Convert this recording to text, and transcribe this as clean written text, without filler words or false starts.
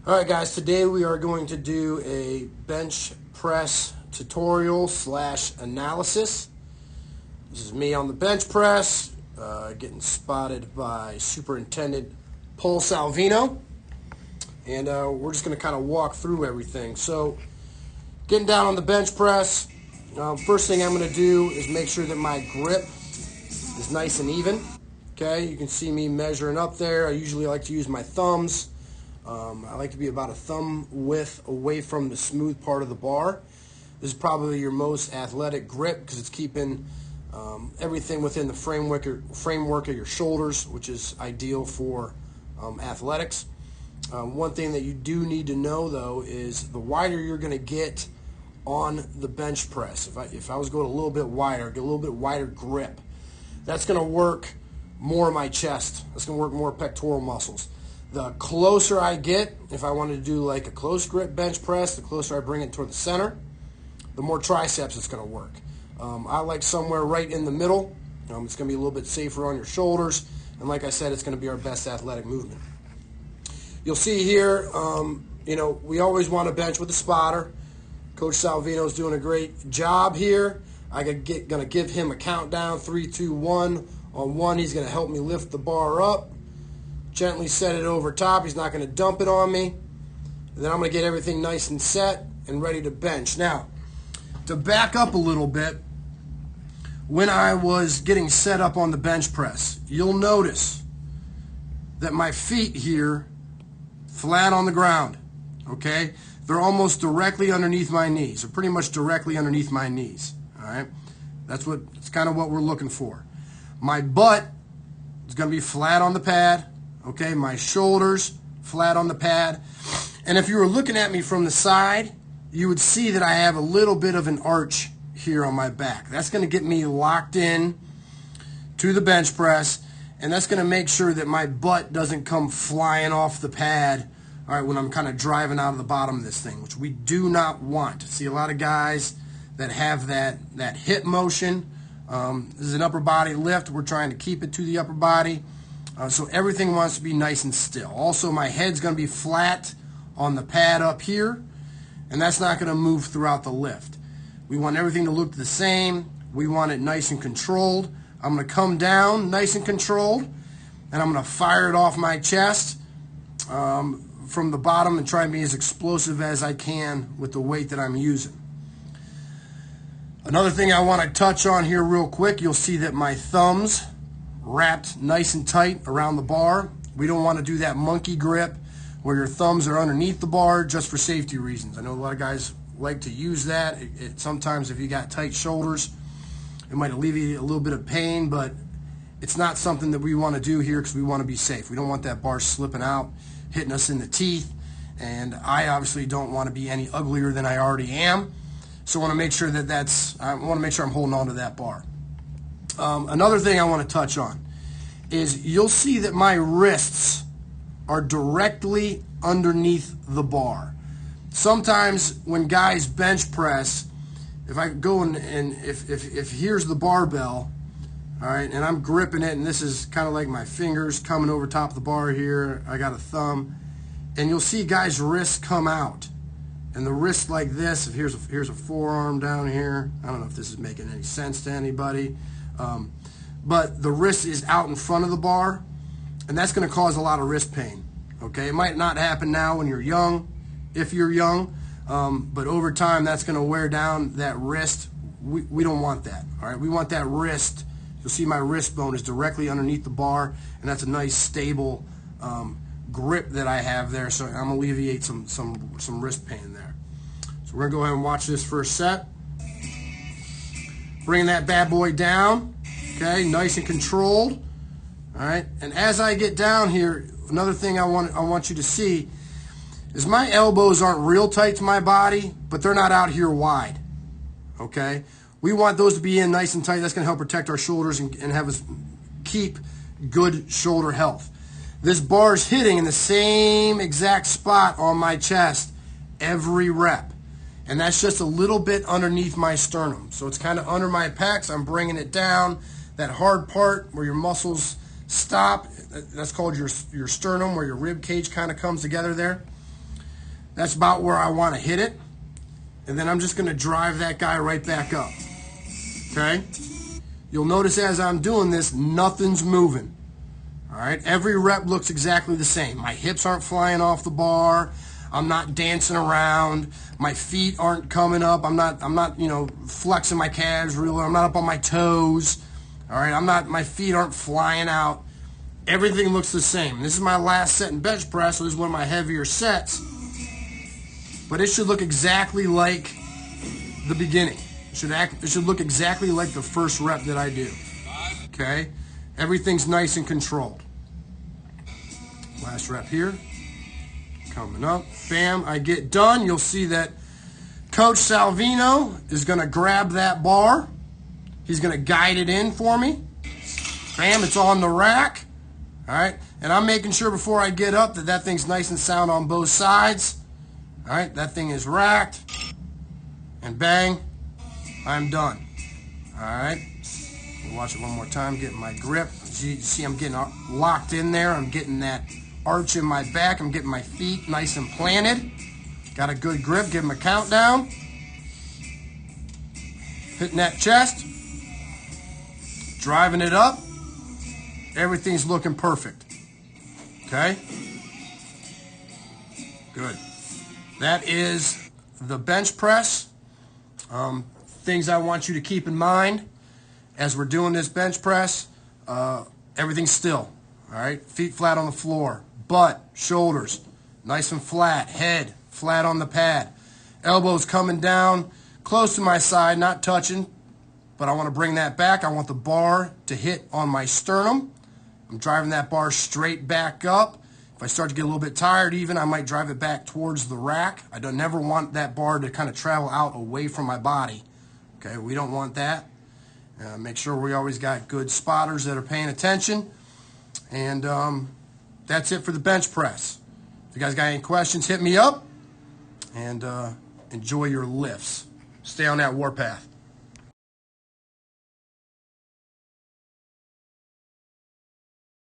All right, guys, today we are going to do a bench press tutorial / analysis. This is me on the bench press, getting spotted by Superintendent Paul Salvino, and we're just going to kind of walk through everything. So, getting down on the bench press, first thing I'm going to do is make sure that my grip is nice and even. Okay, you can see me measuring up there. I usually like to use my thumbs. I like to be about a thumb width away from the smooth part of the bar. This is probably your most athletic grip because it's keeping everything within the framework of your shoulders, which is ideal for athletics. One thing that you do need to know, though, is the wider you're going to get on the bench press. If I was going a little bit wider, get a little bit wider grip, that's going to work more my chest. That's going to work more pectoral muscles. The closer I get, if I wanted to do like a close grip bench press, the closer I bring it toward the center, the more triceps it's going to work. I like somewhere right in the middle. It's going to be a little bit safer on your shoulders, and like I said, it's going to be our best athletic movement. You'll see here, we always want to bench with a spotter. Coach Salvino's doing a great job here. I'm going to give him a countdown, 3, 2, 1. On 1, he's going to help me lift the bar up. Gently set it over top. He's not going to dump it on me. And then I'm going to get everything nice and set and ready to bench. Now, to back up a little bit, when I was getting set up on the bench press, you'll notice that my feet here flat on the ground, okay? They're almost directly underneath my knees, or pretty much directly underneath my knees, all right? That's kind of what we're looking for. My butt is going to be flat on the pad. Okay, my shoulders flat on the pad. And if you were looking at me from the side, you would see that I have a little bit of an arch here on my back. That's going to get me locked in to the bench press, and that's going to make sure that my butt doesn't come flying off the pad, all right, when I'm kind of driving out of the bottom of this thing, which we do not want. See a lot of guys that have that hip motion. This is an upper body lift. We're trying to keep it to the upper body. So everything wants to be nice and still. Also, my head's going to be flat on the pad up here, and that's not going to move throughout the lift. We want everything to look the same. We want it nice and controlled. I'm going to come down nice and controlled, and I'm going to fire it off my chest from the bottom and try and be as explosive as I can with the weight that I'm using. Another thing I want to touch on here real quick, you'll see that my thumbs wrapped nice and tight around the bar. We don't want to do that monkey grip where your thumbs are underneath the bar just for safety reasons. I know a lot of guys like to use that. Sometimes if you got tight shoulders, it might alleviate a little bit of pain, but it's not something that we want to do here because we want to be safe. We don't want that bar slipping out, hitting us in the teeth, and I obviously don't want to be any uglier than I already am. So I want to make sure I'm holding on to that bar. Another thing I want to touch on is you'll see that my wrists are directly underneath the bar. Sometimes when guys bench press, if I go and if here's the barbell, all right, and I'm gripping it, and this is kind of like my fingers coming over top of the bar here, I got a thumb, and you'll see guys' wrists come out. And the wrist like this, if here's a forearm down here. I don't know if this is making any sense to anybody. But the wrist is out in front of the bar, and that's going to cause a lot of wrist pain. Okay, it might not happen now when you're young, if you're young, but over time that's going to wear down that wrist. We don't want that. All right, we want that wrist. You'll see my wrist bone is directly underneath the bar, and that's a nice stable grip that I have there. So I'm going to alleviate some wrist pain there. So we're going to go ahead and watch this first set. Bring that bad boy down, okay, nice and controlled, all right? And as I get down here, another thing I want you to see is my elbows aren't real tight to my body, but they're not out here wide, okay? We want those to be in nice and tight. That's going to help protect our shoulders and have us keep good shoulder health. This bar's hitting in the same exact spot on my chest every rep. And that's just a little bit underneath my sternum. So it's kind of under my pecs. I'm bringing it down. That hard part where your muscles stop, that's called your sternum, where your rib cage kind of comes together there. That's about where I want to hit it. And then I'm just going to drive that guy right back up. Okay? You'll notice as I'm doing this, nothing's moving. All right? Every rep looks exactly the same. My hips aren't flying off the bar. I'm not dancing around. My feet aren't coming up. I'm not, you know, flexing my calves really. I'm not up on my toes. All right? My feet aren't flying out. Everything looks the same. This is my last set in bench press, so this is one of my heavier sets. But it should look exactly like the beginning. It should look exactly like the first rep that I do. Okay? Everything's nice and controlled. Last rep here. Coming up. Bam, I get done. You'll see that Coach Salvino is going to grab that bar. He's going to guide it in for me. Bam, it's on the rack. All right? And I'm making sure before I get up that thing's nice and sound on both sides. All right? That thing is racked. And bang, I'm done. All right? We'll watch it one more time, getting my grip. You see I'm getting locked in there. I'm getting that arch in my back. I'm getting my feet nice and planted. Got a good grip. Give him a countdown. Hitting that chest. Driving it up. Everything's looking perfect. Okay? Good. That is the bench press. Things I want you to keep in mind as we're doing this bench press. Everything's still. All right? Feet flat on the floor. Butt, shoulders, nice and flat. Head, flat on the pad. Elbows coming down close to my side, not touching. But I want to bring that back. I want the bar to hit on my sternum. I'm driving that bar straight back up. If I start to get a little bit tired even, I might drive it back towards the rack. I don't never want that bar to kind of travel out away from my body. Okay, we don't want that. Make sure we always got good spotters that are paying attention. And that's it for the bench press. If you guys got any questions, hit me up. And enjoy your lifts. Stay on that warpath.